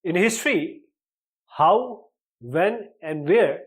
In history, how, when and where,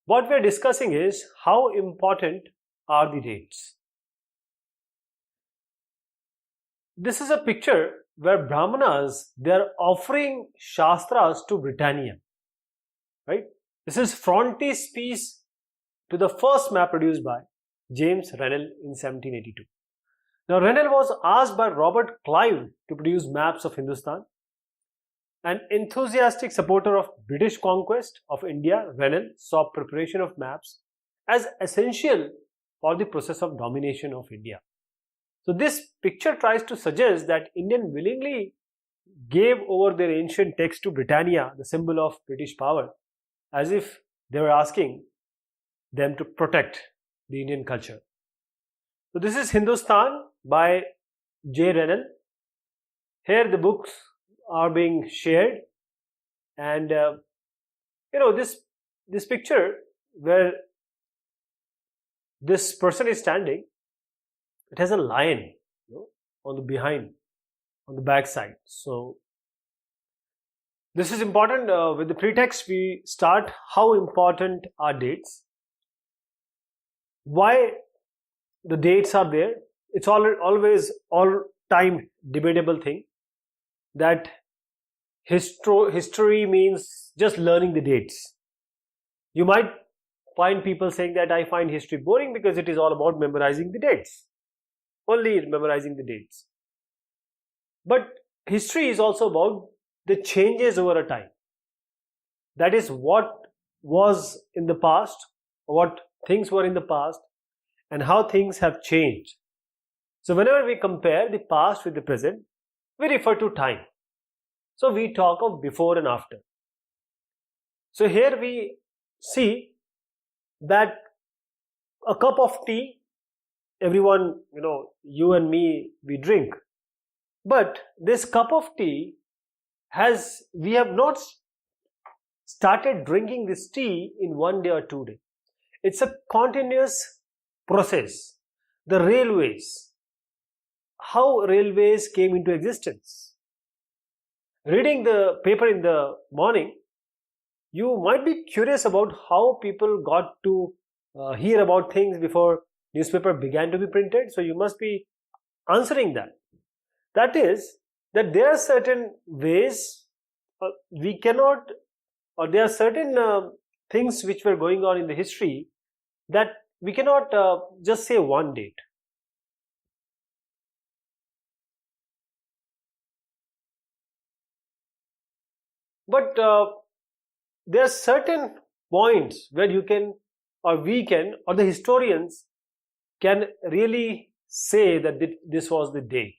what we are discussing is how important are the dates. This is a picture where Brahmanas, they are offering Shastras to Britannia, right? This is frontispiece to the first map produced by James Rennell in 1782. Now, Rennell was asked by Robert Clive to produce maps of Hindustan. An enthusiastic supporter of British conquest of India, Rennell saw preparation of maps as essential for the process of domination of India. So this picture tries to suggest that Indians willingly gave over their ancient text to Britannia, the symbol of British power, as if they were asking them to protect the Indian culture. So this is Hindustan by J. Rennell. Here the books are being shared, and this picture where this person is standing, it has a lion on the back side. So this is important. With the pretext, we start how important are dates, why the dates are there. It's always all-time debatable thing that history means just learning the dates. You might find people saying that I find history boring because it is all about memorizing the dates. Only memorizing the dates. But history is also about the changes over a time. That is what was in the past, what things were in the past, and how things have changed. So whenever we compare the past with the present, we refer to time. So we talk of before and after. So here we see that a cup of tea, everyone, you and me, we drink. But this cup of tea we have not started drinking this tea in 1 day or 2 days. It's a continuous process. The railways, how railways came into existence. Reading the paper in the morning, you might be curious about how people got to hear about things before newspaper began to be printed. So you must be answering that. That is, that there are certain ways we cannot, or there are certain things which were going on in the history that we cannot just say one date. But there are certain points where you can, or we can, or the historians can really say that this was the date.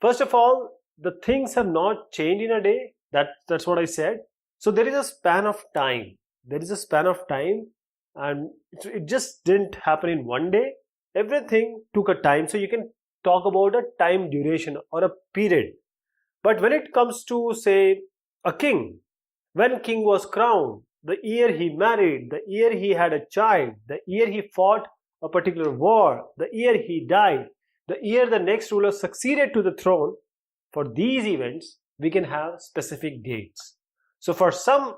First of all, the things have not changed in a day. That's what I said. So there is a span of time. There is a span of time, and it just didn't happen in 1 day. Everything took a time. So you can talk about a time duration or a period. But when it comes to, say, a king, when king was crowned, the year he married, the year he had a child, the year he fought a particular war, the year he died, the year the next ruler succeeded to the throne, for these events we can have specific dates. So for some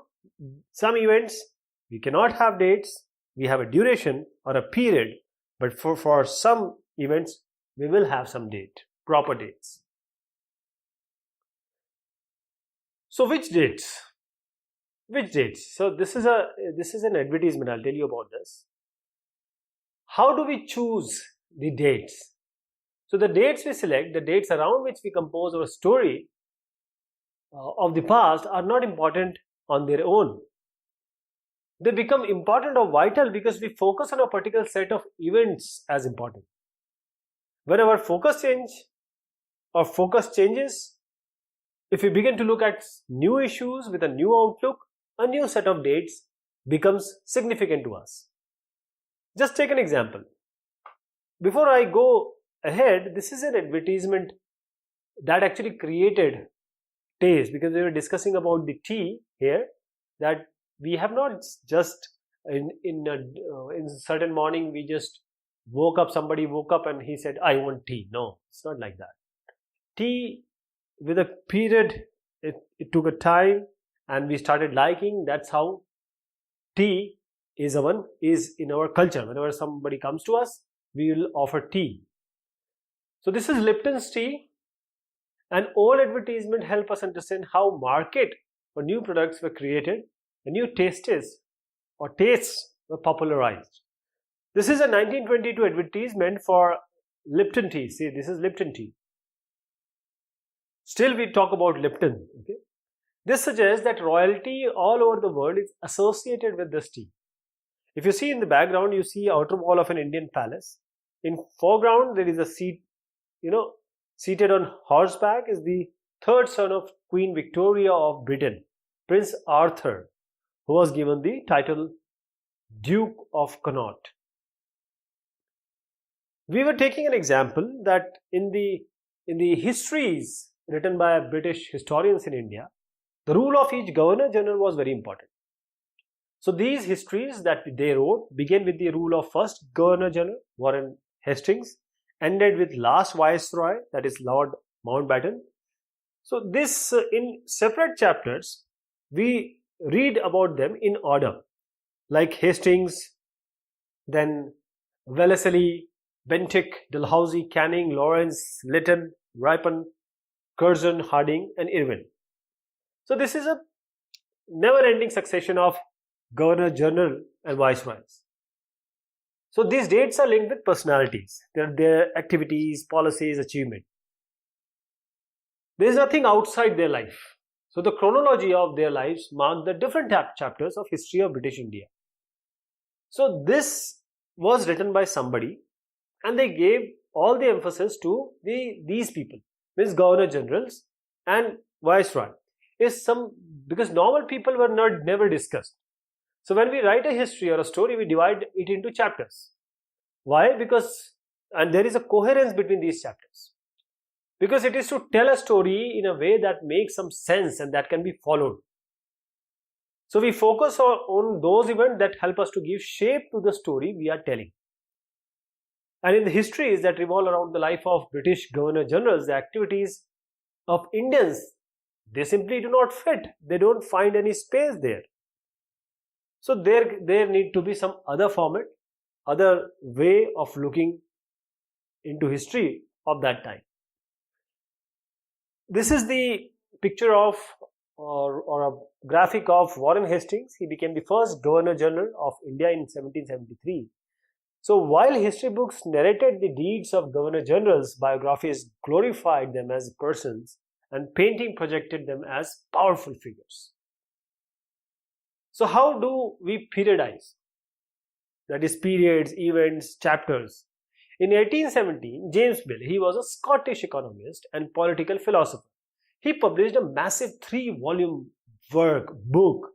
events we cannot have dates, we have a duration or a period, but for some events we will have some date, proper dates. So which dates? Which dates? So this is an advertisement. I'll tell you about this. How do we choose the dates? So the dates we select, the dates around which we compose our story of the past, are not important on their own. They become important or vital because we focus on a particular set of events as important. When our focus changes, if we begin to look at new issues with a new outlook, a new set of dates becomes significant to us. Just take an example. Before I go ahead, this is an advertisement that actually created taste, because we were discussing about the tea here, that we have not just in certain morning we just somebody woke up and he said, I want tea. No, it's not like that. Tea with a period It took a time and we started liking. That's how tea is in our culture. Whenever somebody comes to us, we will offer tea. So this is Lipton's tea. And all advertisement help us understand how market for new products were created and new tastes were popularized. This is a 1922 advertisement for Lipton tea. See, this is Lipton tea. Still we talk about Lipton. Okay? This suggests that royalty all over the world is associated with this tea. If you see in the background, you see outer wall of an Indian palace. In foreground, there is a seat, seated on horseback is the third son of Queen Victoria of Britain, Prince Arthur, who was given the title Duke of Connaught. We were taking an example that in the histories written by British historians in India, the rule of each Governor General was very important. So these histories that they wrote began with the rule of first Governor General, Warren Hastings, ended with last Viceroy, that is Lord Mountbatten. So this in separate chapters, we read about them in order, like Hastings, then Wellesley, Bentinck, Dalhousie, Canning, Lawrence, Lytton, Ripon, Curzon, Harding and Irwin. So this is a never-ending succession of Governor General and Viceroys. So these dates are linked with personalities, their activities, policies, achievement. There is nothing outside their life. So the chronology of their lives mark the different chapters of history of British India. So this was written by somebody and they gave all the emphasis to these people, means Governor Generals and Viceroy. Because normal people were never discussed. So when we write a history or a story, we divide it into chapters. Why? And there is a coherence between these chapters. Because it is to tell a story in a way that makes some sense and that can be followed. So we focus on those events that help us to give shape to the story we are telling. And in the histories that revolve around the life of British Governor Generals, the activities of Indians, they simply do not fit. They don't find any space there. So there need to be some other format, other way of looking into history of that time. This is the picture of or a graphic of Warren Hastings. He became the first Governor General of India in 1773. So while history books narrated the deeds of Governor Generals, biographies glorified them as persons and painting projected them as powerful figures. So how do we periodize? That is periods, events, chapters. In 1817, James Mill, he was a Scottish economist and political philosopher. He published a massive 3-volume book,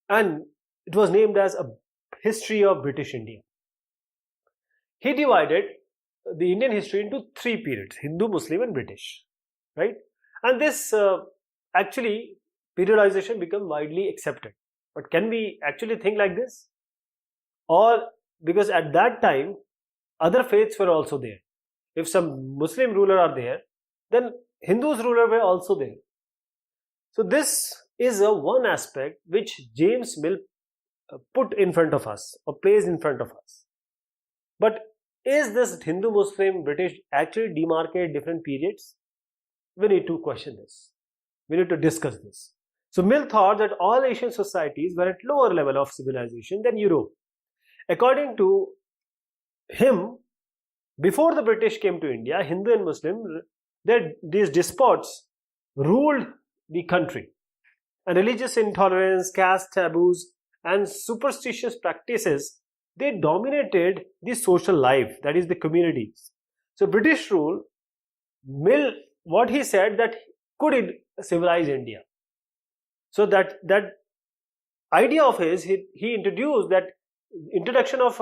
and it was named as A History of British India. He divided the Indian history into 3 periods: Hindu, Muslim and British, right? And this actually periodization became widely accepted. But can we actually think like this? Or because at that time other faiths were also there. If some Muslim ruler are there, then Hindus ruler were also there. So this is one aspect which James Mill put in front of us or placed in front of us. But is this Hindu, Muslim, British actually demarcate different periods? We need to question this. We need to discuss this. So Mill thought that all Asian societies were at lower level of civilization than Europe. According to him, before the British came to India, Hindu and Muslim, these despots ruled the country. And religious intolerance, caste taboos and superstitious practices, they dominated the social life, that is the communities. So British rule, Mill, what he said that could civilize India. So that idea of his, he introduced that introduction of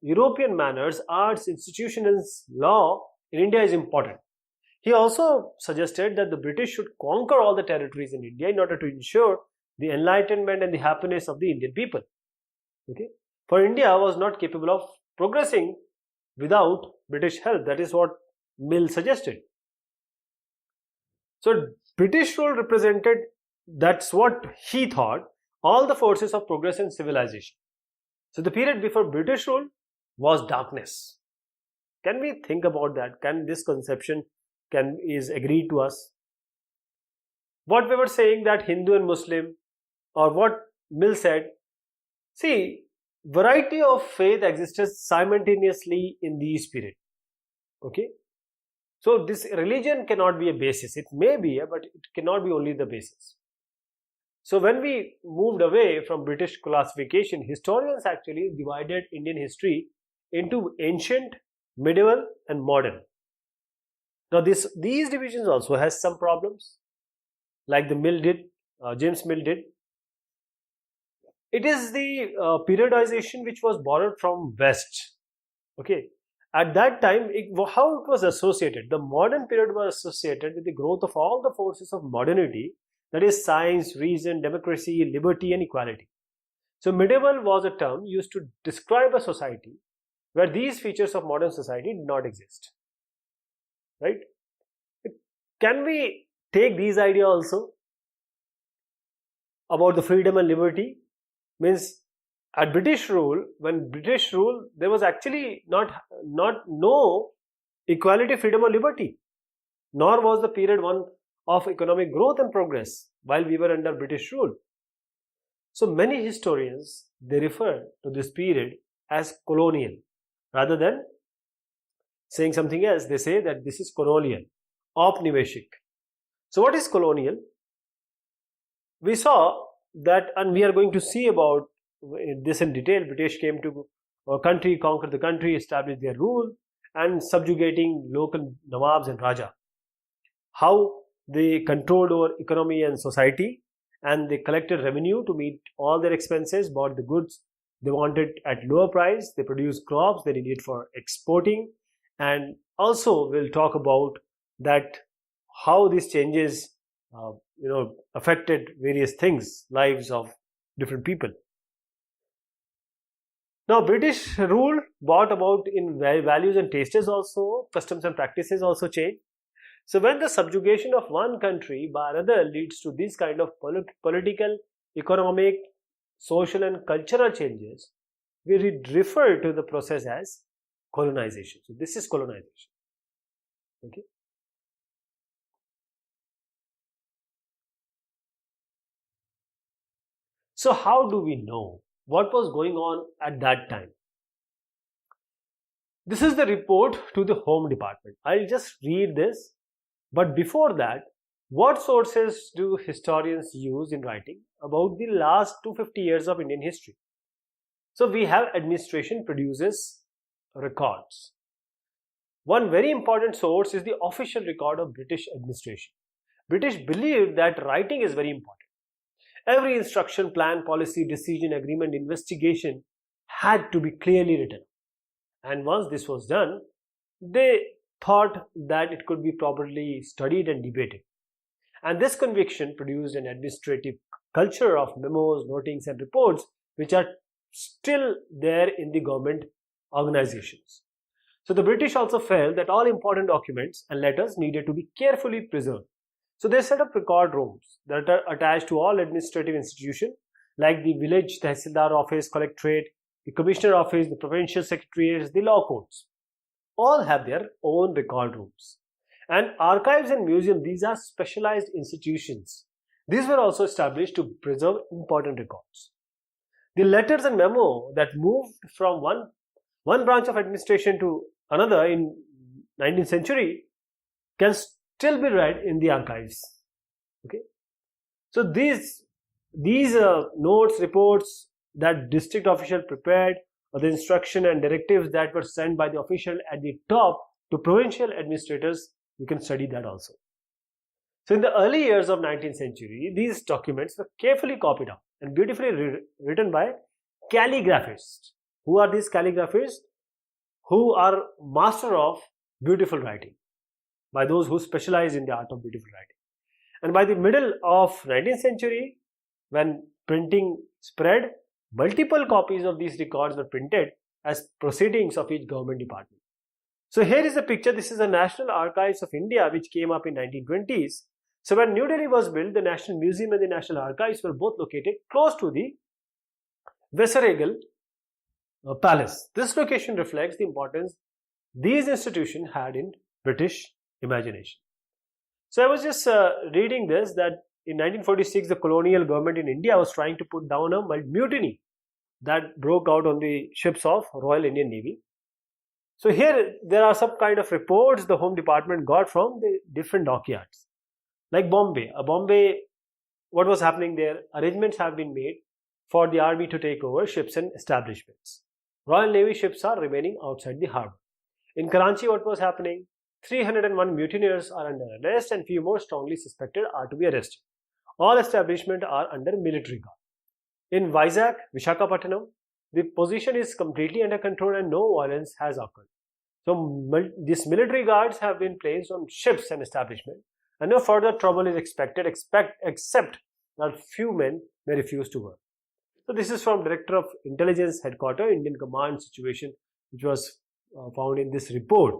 European manners, arts, institutions, law in India is important. He also suggested that the British should conquer all the territories in India in order to ensure the enlightenment and the happiness of the Indian people. Okay? For India was not capable of progressing without British help. That is what Mill suggested. So British rule represented, that's what he thought, all the forces of progress and civilization. So the period before British rule was darkness. Can we think about that? Can this conception is agreed to us? What we were saying, that Hindu and Muslim, or what Mill said, see, variety of faith existed simultaneously in these period. Okay, so this religion cannot be a basis. It may be, but it cannot be only the basis. So when we moved away from British classification, historians actually divided Indian history into ancient, medieval and modern. Now these divisions also has some problems, like the Mill did, James Mill did. It is the periodization which was borrowed from West. Okay, at that time, how it was associated, the modern period was associated with the growth of all the forces of modernity, that is science, reason, democracy, liberty and equality. So medieval was a term used to describe a society where these features of modern society did not exist. Right? Can we take these ideas also about the freedom and liberty? Means at British rule, when British rule, there was actually no equality, freedom or liberty, nor was the period one of economic growth and progress while we were under British rule. So many historians, they refer to this period as colonial. Rather than saying something else, they say that this is colonial, औपनिवेशिक. So what is colonial? We saw that, and we are going to see about this in detail. British came to our country, conquered the country, established their rule and subjugating local Nawabs and Raja. How they controlled our economy and society, and they collected revenue to meet all their expenses, bought the goods they wanted at lower price, they produced crops they needed for exporting, and also we'll talk about that how these changes affected various things, lives of different people. Now British rule brought about in values and tastes also, customs and practices also changed. So when the subjugation of one country by another leads to this kind of political, economic, social and cultural changes, we refer to the process as colonization. So this is colonization. Okay. So how do we know what was going on at that time? This is the report to the Home Department. I'll just read this. But before that, what sources do historians use in writing about the last 250 years of Indian history? So we have administration produces records. One very important source is the official record of British administration. British believed that writing is very important. Every instruction, plan, policy, decision, agreement, investigation had to be clearly written. And once this was done, they thought that it could be properly studied and debated. And this conviction produced an administrative culture of memos, notings and reports which are still there in the government organizations. So the British also felt that all important documents and letters needed to be carefully preserved. So they set up record rooms that are attached to all administrative institutions like the village Tehsildar office, collectorate, the commissioner office, the provincial secretariats, the law courts. All have their own record rooms. And archives and museums, these are specialized institutions. These were also established to preserve important records. The letters and memo that moved from one branch of administration to another in 19th century can still be read in the archives. Okay, so these notes, reports that district official prepared, or the instruction and directives that were sent by the official at the top to provincial administrators, you can study that also. So in the early years of 19th century, these documents were carefully copied out and beautifully written by calligraphists. Who are these calligraphists? Who are master of beautiful writing, by those who specialize in the art of beautiful writing. And by the middle of 19th century, when printing spread, multiple copies of these records were printed as proceedings of each government department. So here is a picture. This is the National Archives of India, which came up in 1920s. So when New Delhi was built, the National Museum and the National Archives were both located close to the Viceregal Palace. This location reflects the importance these institutions had in British imagination. So I was just reading this, that in 1946 the colonial government in India was trying to put down a mutiny that broke out on the ships of Royal Indian Navy. So here there are some kind of reports the Home Department got from the different dockyards. Like Bombay, what was happening there? Arrangements have been made for the army to take over ships and establishments. Royal Navy ships are remaining outside the harbour. In Karachi, what was happening? 301 mutineers are under arrest and few more strongly suspected are to be arrested. All establishments are under military guard. In Vizag, Visakhapatnam, the position is completely under control and no violence has occurred. So these military guards have been placed on ships and establishments, and no further trouble is expected except that few men may refuse to work. So this is from Director of Intelligence Headquarters, Indian Command Situation, which was found in this report.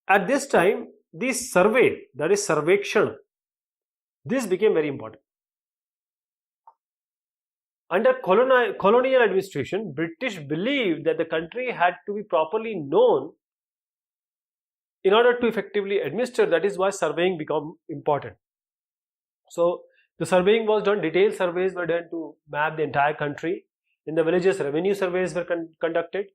At this time, this survey, that is Sarvekshan, this became very important. Under colonial administration, British believed that the country had to be properly known in order to effectively administer. That is why surveying became important. So the surveying was done, detailed surveys were done to map the entire country. In the villages, revenue surveys were conducted,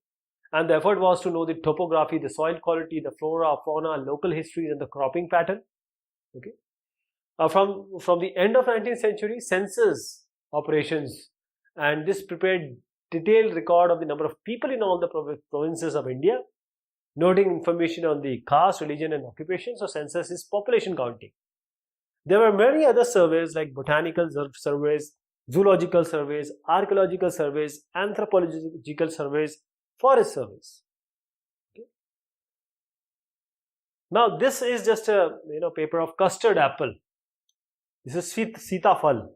and the effort was to know the topography, the soil quality, the flora, fauna, local histories, and the cropping pattern. Okay. From the end of 19th century, census operations, and this prepared detailed record of the number of people in all the provinces of India, noting information on the caste, religion, and occupation. So census is population counting. There were many other surveys like botanical surveys, zoological surveys, archaeological surveys, anthropological surveys, forest surveys. Okay. Now this is just a paper of custard apple. This is Sitafal,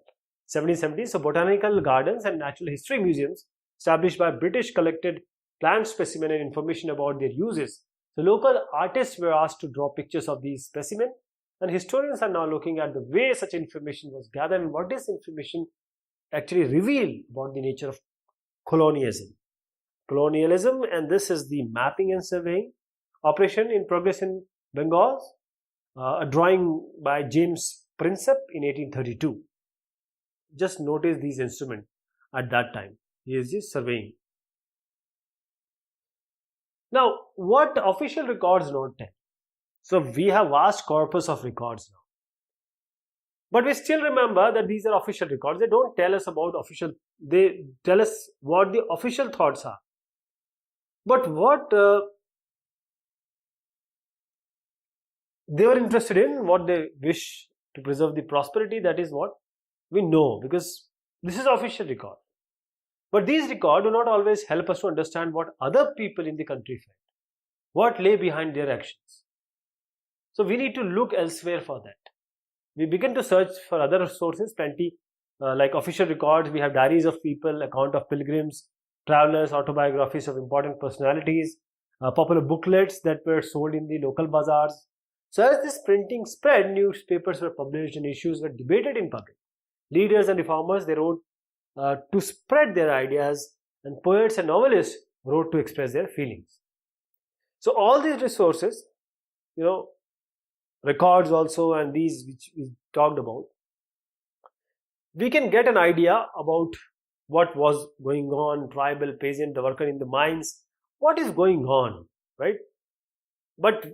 1770. So botanical gardens and natural history museums established by British collected plant specimen and information about their uses. So local artists were asked to draw pictures of these specimens, and historians are now looking at the way such information was gathered and what this information actually revealed about the nature of colonialism. And this is the mapping and surveying operation in progress in Bengal, a drawing by James Prinsep in 1832. Just notice these instruments at that time. Here is the surveying. Now, what official records not tell? So we have vast corpus of records now. But we still remember that these are official records. They don't tell us about official, they tell us what the official thoughts are. But what they were interested in, what they wish to preserve the prosperity, that is what we know, because this is official record. But these records do not always help us to understand what other people in the country felt, what lay behind their actions. So we need to look elsewhere for that. We begin to search for other sources, plenty, like official records. We have diaries of people, account of pilgrims, travelers, autobiographies of important personalities, popular booklets that were sold in the local bazaars. So as this printing spread, newspapers were published and issues were debated in public. Leaders and reformers, they wrote to spread their ideas, and poets and novelists wrote to express their feelings. So all these resources, records also, and these which we talked about, we can get an idea about what was going on, tribal, peasant, the worker in the mines, what is going on, right? But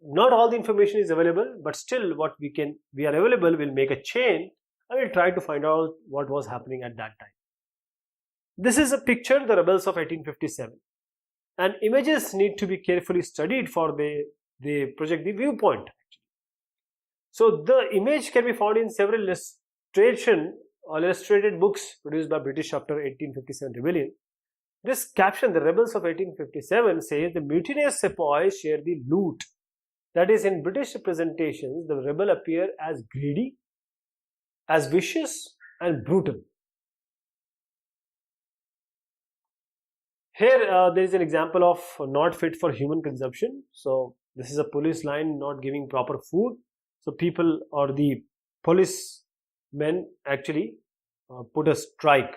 not all the information is available, but still what we are available, will make a chain and we'll try to find out what was happening at that time. This is a picture, the rebels of 1857, and images need to be carefully studied for they project the viewpoint. So the image can be found in several illustrated books produced by British after 1857 rebellion. This caption, the rebels of 1857, says the mutinous sepoys share the loot. That is, in British representations, the rebel appear as greedy, as vicious and brutal. Here there is an example of not fit for human consumption. So This is a police line not giving proper food. So people or the policemen actually put a strike